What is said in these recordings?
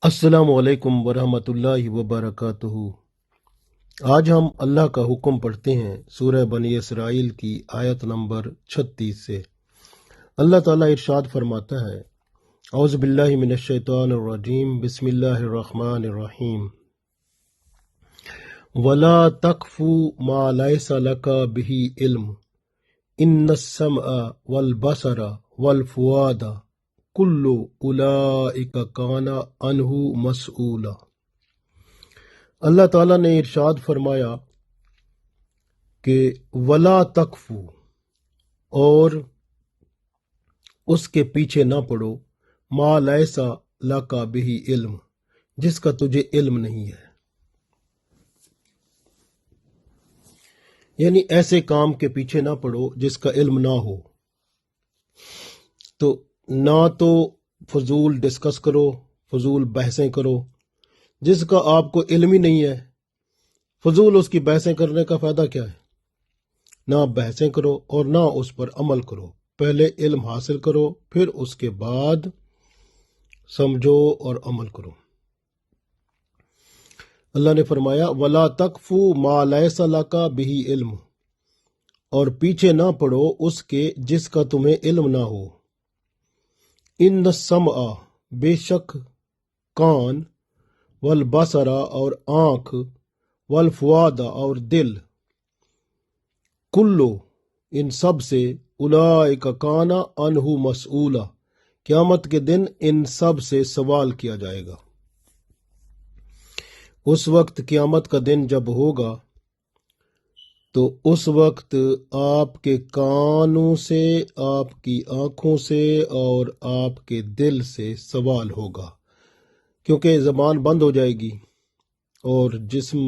السلام علیکم ورحمۃ اللہ وبرکاتہ۔ آج ہم اللہ کا حکم پڑھتے ہیں سورہ بنی اسرائیل کی آیت نمبر 36 سے۔ اللہ تعالیٰ ارشاد فرماتا ہے، اعوذ باللہ من الشیطان الرجیم، بسم اللہ الرحمن الرحیم، ولا تقف ما لیس لک بہ علم ان السمع والبصر والفؤاد کل اولئک کان عنہ مسئولا۔ اللہ تعالیٰ نے ارشاد فرمایا کہ ولا تقفو، اور اس کے پیچھے نہ پڑو، ما لیسا لکا بہ علم، جس کا تجھے علم نہیں ہے، یعنی ایسے کام کے پیچھے نہ پڑو جس کا علم نہ ہو۔ تو نہ تو فضول ڈسکس کرو، فضول بحثیں کرو جس کا آپ کو علم ہی نہیں ہے۔ فضول اس کی بحثیں کرنے کا فائدہ کیا ہے؟ نہ بحثیں کرو اور نہ اس پر عمل کرو، پہلے علم حاصل کرو، پھر اس کے بعد سمجھو اور عمل کرو۔ اللہ نے فرمایا وَلَا تَقْفُ مَا لَيْسَ لَكَ بِهِ علم، اور پیچھے نہ پڑو اس کے جس کا تمہیں علم نہ ہو۔ ان السمع، بے شک کان، والبصر، اور آنکھ، والفؤاد، اور دل، کلو، ان سب سے، اولئک کان عنہ مسئولا، قیامت کے دن ان سب سے سوال کیا جائے گا۔ اس وقت قیامت کا دن جب ہوگا تو اس وقت آپ کے کانوں سے، آپ کی آنکھوں سے اور آپ کے دل سے سوال ہوگا، کیونکہ زبان بند ہو جائے گی، اور جسم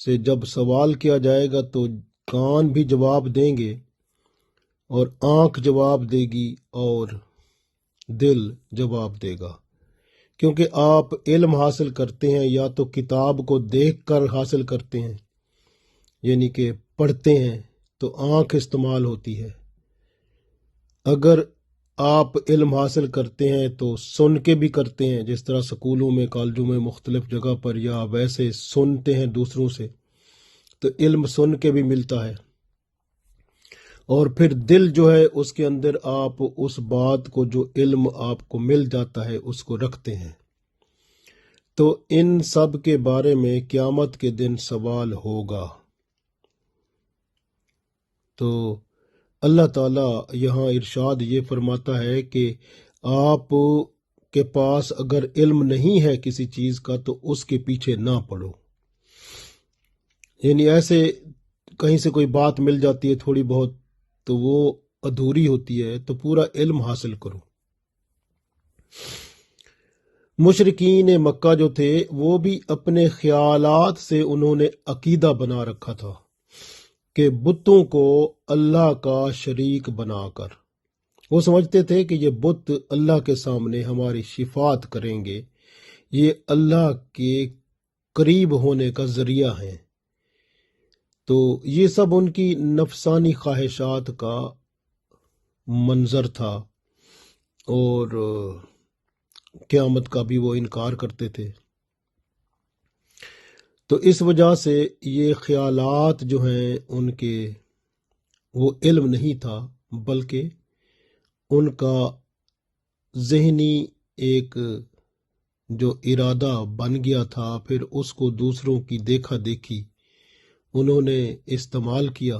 سے جب سوال کیا جائے گا تو کان بھی جواب دیں گے، اور آنکھ جواب دے گی، اور دل جواب دے گا، کیونکہ آپ علم حاصل کرتے ہیں یا تو کتاب کو دیکھ کر حاصل کرتے ہیں، یعنی کہ پڑھتے ہیں تو آنکھ استعمال ہوتی ہے۔ اگر آپ علم حاصل کرتے ہیں تو سن کے بھی کرتے ہیں، جس طرح سکولوں میں، کالجوں میں، مختلف جگہ پر، یا ویسے سنتے ہیں دوسروں سے، تو علم سن کے بھی ملتا ہے۔ اور پھر دل جو ہے اس کے اندر آپ اس بات کو، جو علم آپ کو مل جاتا ہے، اس کو رکھتے ہیں۔ تو ان سب کے بارے میں قیامت کے دن سوال ہوگا۔ تو اللہ تعالیٰ یہاں ارشاد یہ فرماتا ہے کہ آپ کے پاس اگر علم نہیں ہے کسی چیز کا تو اس کے پیچھے نہ پڑو، یعنی ایسے کہیں سے کوئی بات مل جاتی ہے تھوڑی بہت تو وہ ادھوری ہوتی ہے، تو پورا علم حاصل کرو۔ مشرکین مکہ جو تھے وہ بھی اپنے خیالات سے انہوں نے عقیدہ بنا رکھا تھا کہ بتوں کو اللہ کا شریک بنا کر، وہ سمجھتے تھے کہ یہ بت اللہ کے سامنے ہماری شفاعت کریں گے، یہ اللہ کے قریب ہونے کا ذریعہ ہیں۔ تو یہ سب ان کی نفسانی خواہشات کا منظر تھا، اور قیامت کا بھی وہ انکار کرتے تھے۔ تو اس وجہ سے یہ خیالات جو ہیں ان کے، وہ علم نہیں تھا، بلکہ ان کا ذہنی ایک جو ارادہ بن گیا تھا، پھر اس کو دوسروں کی دیکھا دیکھی انہوں نے استعمال کیا،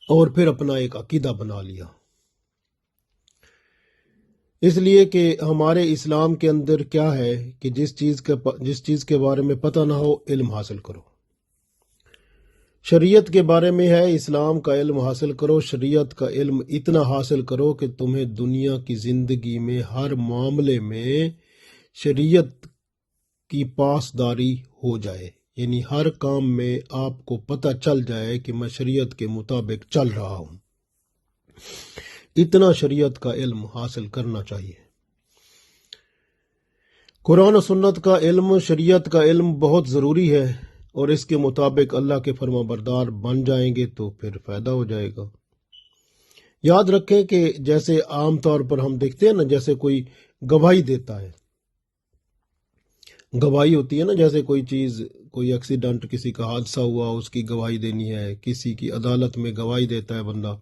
اور پھر اپنا ایک عقیدہ بنا لیا۔ اس لیے کہ ہمارے اسلام کے اندر کیا ہے کہ جس چیز کے بارے میں پتہ نہ ہو، علم حاصل کرو۔ شریعت کے بارے میں ہے، اسلام کا علم حاصل کرو، شریعت کا علم اتنا حاصل کرو کہ تمہیں دنیا کی زندگی میں ہر معاملے میں شریعت کی پاسداری ہو جائے، یعنی ہر کام میں آپ کو پتہ چل جائے کہ میں شریعت کے مطابق چل رہا ہوں۔ اتنا شریعت کا علم حاصل کرنا چاہیے۔ قرآن و سنت کا علم، شریعت کا علم بہت ضروری ہے، اور اس کے مطابق اللہ کے فرما بردار بن جائیں گے تو پھر فائدہ ہو جائے گا۔ یاد رکھیں کہ جیسے عام طور پر ہم دیکھتے ہیں نا، جیسے کوئی گواہی دیتا ہے گواہی ہوتی ہے نا، جیسے کوئی چیز، کوئی ایکسیڈنٹ، کسی کا حادثہ ہوا، اس کی گواہی دینی ہے، کسی کی عدالت میں گواہی دیتا ہے بندہ.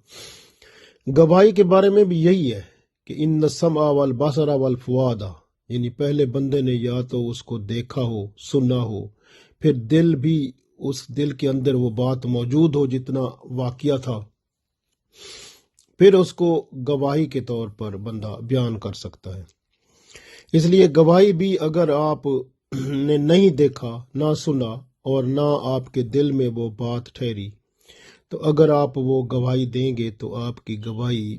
گواہی کے بارے میں بھی یہی ہے کہ ان السمع والبصر والفؤاد، یعنی پہلے بندے نے یا تو اس کو دیکھا ہو، سنا ہو، پھر دل بھی، اس دل کے اندر وہ بات موجود ہو جتنا واقعہ تھا، پھر اس کو گواہی کے طور پر بندہ بیان کر سکتا ہے. اس لیے گواہی بھی اگر آپ نے نہیں دیکھا، نہ سنا، اور نہ آپ کے دل میں وہ بات ٹھہری، تو اگر آپ وہ گواہی دیں گے تو آپ کی گواہی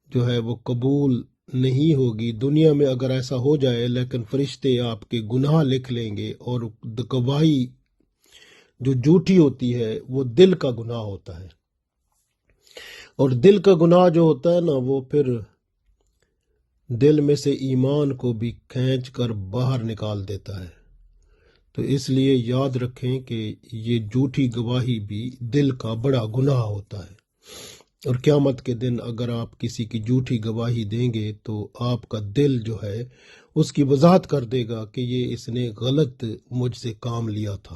جو ہے وہ قبول نہیں ہوگی. دنیا میں اگر ایسا ہو جائے، لیکن فرشتے آپ کے گناہ لکھ لیں گے، اور گواہی جو جھوٹی ہوتی ہے وہ دل کا گناہ ہوتا ہے، اور دل کا گناہ جو ہوتا ہے نا، وہ پھر دل میں سے ایمان کو بھی کھینچ کر باہر نکال دیتا ہے. تو اس لیے یاد رکھیں کہ یہ جھوٹی گواہی بھی دل کا بڑا گناہ ہوتا ہے، اور قیامت کے دن اگر آپ کسی کی جھوٹی گواہی دیں گے تو آپ کا دل جو ہے اس کی وضاحت کر دے گا کہ یہ اس نے غلط مجھ سے کام لیا تھا.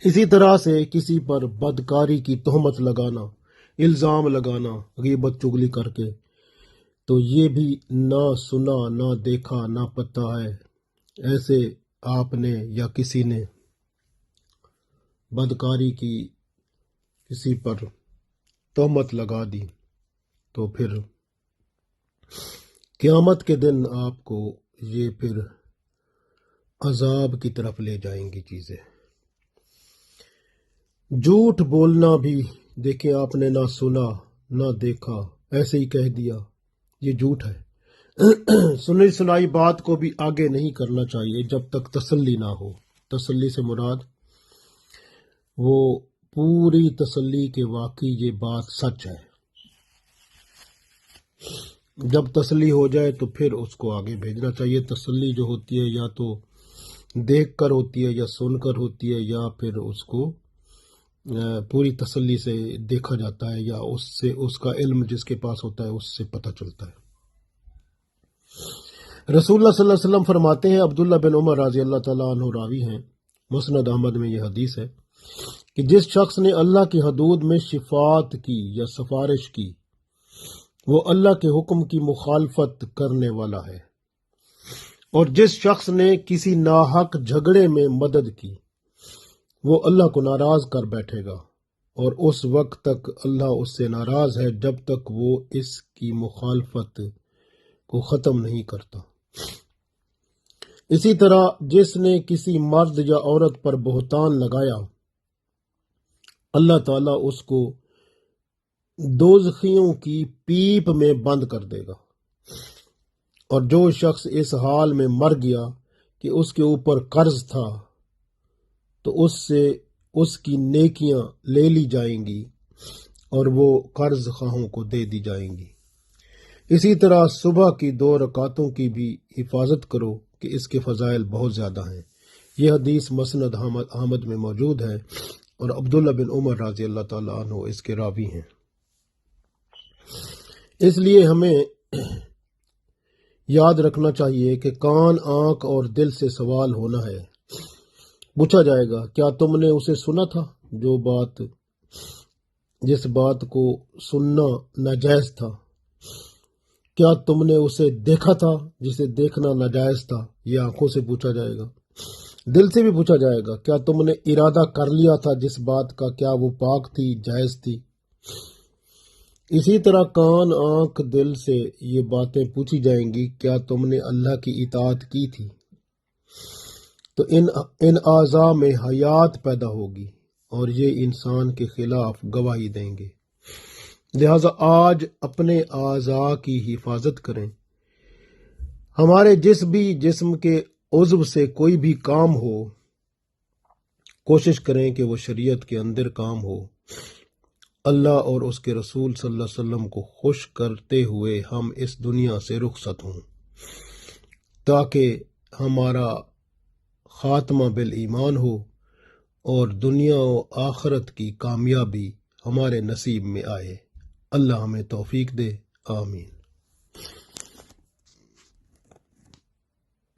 اسی طرح سے کسی پر بدکاری کی تہمت لگانا، الزام لگانا، غیبت چگلی کر کے، تو یہ بھی نہ سنا، نہ دیکھا، نہ پتہ ہے. ایسے آپ نے یا کسی نے بدکاری کی، کسی پر تہمت لگا دی، تو پھر قیامت کے دن آپ کو یہ پھر عذاب کی طرف لے جائیں گی چیزیں. جھوٹ بولنا بھی، دیکھیں آپ نے نہ سنا نہ دیکھا، ایسے ہی کہہ دیا، یہ جھوٹ ہے. سنی سنائی بات کو بھی آگے نہیں کرنا چاہیے جب تک تسلی نہ ہو. تسلی سے مراد وہ پوری تسلی کہ واقعی یہ بات سچ ہے. جب تسلی ہو جائے تو پھر اس کو آگے بھیجنا چاہیے. تسلی جو ہوتی ہے یا تو دیکھ کر ہوتی ہے، یا سن کر ہوتی ہے، یا پھر اس کو پوری تسلی سے دیکھا جاتا ہے، یا اس سے اس کا علم جس کے پاس ہوتا ہے اس سے پتہ چلتا ہے. رسول اللہ صلی اللہ علیہ وسلم فرماتے ہیں، عبداللہ بن عمر رضی اللہ تعالیٰ عنہ راوی ہیں، مسند احمد میں یہ حدیث ہے کہ جس شخص نے اللہ کی حدود میں شفاعت کی یا سفارش کی، وہ اللہ کے حکم کی مخالفت کرنے والا ہے. اور جس شخص نے کسی ناحق جھگڑے میں مدد کی، وہ اللہ کو ناراض کر بیٹھے گا، اور اس وقت تک اللہ اس سے ناراض ہے جب تک وہ اس کی مخالفت کو ختم نہیں کرتا. اسی طرح جس نے کسی مرد یا عورت پر بہتان لگایا، اللہ تعالیٰ اس کو دوزخیوں کی پیپ میں بند کر دے گا. اور جو شخص اس حال میں مر گیا کہ اس کے اوپر قرض تھا، تو اس سے اس کی نیکیاں لے لی جائیں گی اور وہ قرض خواہوں کو دے دی جائیں گی. اسی طرح صبح کی 2 رکعتوں کی بھی حفاظت کرو کہ اس کے فضائل بہت زیادہ ہیں. یہ حدیث مسند احمد میں موجود ہے، اور عبداللہ بن عمر رضی اللہ تعالیٰ عنہ اس کے راوی ہیں. اس لیے ہمیں یاد رکھنا چاہیے کہ کان، آنکھ اور دل سے سوال ہونا ہے. پوچھا جائے گا، کیا تم نے اسے سنا تھا جس بات کو سننا ناجائز تھا؟ کیا تم نے اسے دیکھا تھا جسے دیکھنا ناجائز تھا؟ یہ آنکھوں سے پوچھا جائے گا. دل سے بھی پوچھا جائے گا، کیا تم نے ارادہ کر لیا تھا جس بات کا، کیا وہ پاک تھی، جائز تھی؟ اسی طرح کان، آنکھ، دل سے یہ باتیں پوچھی جائیں گی، کیا تم نے اللہ کی اطاعت کی تھی؟ تو ان اعضاء میں حیات پیدا ہوگی، اور یہ انسان کے خلاف گواہی دیں گے. لہذا آج اپنے اعضاء کی حفاظت کریں. ہمارے جسم کے عضو سے کوئی بھی کام ہو، کوشش کریں کہ وہ شریعت کے اندر کام ہو، اللہ اور اس کے رسول صلی اللہ علیہ وسلم کو خوش کرتے ہوئے ہم اس دنیا سے رخصت ہوں، تاکہ ہمارا خاتمہ بالایمان ہو اور دنیا و آخرت کی کامیابی ہمارے نصیب میں آئے. اللہ ہمیں توفیق دے. آمین.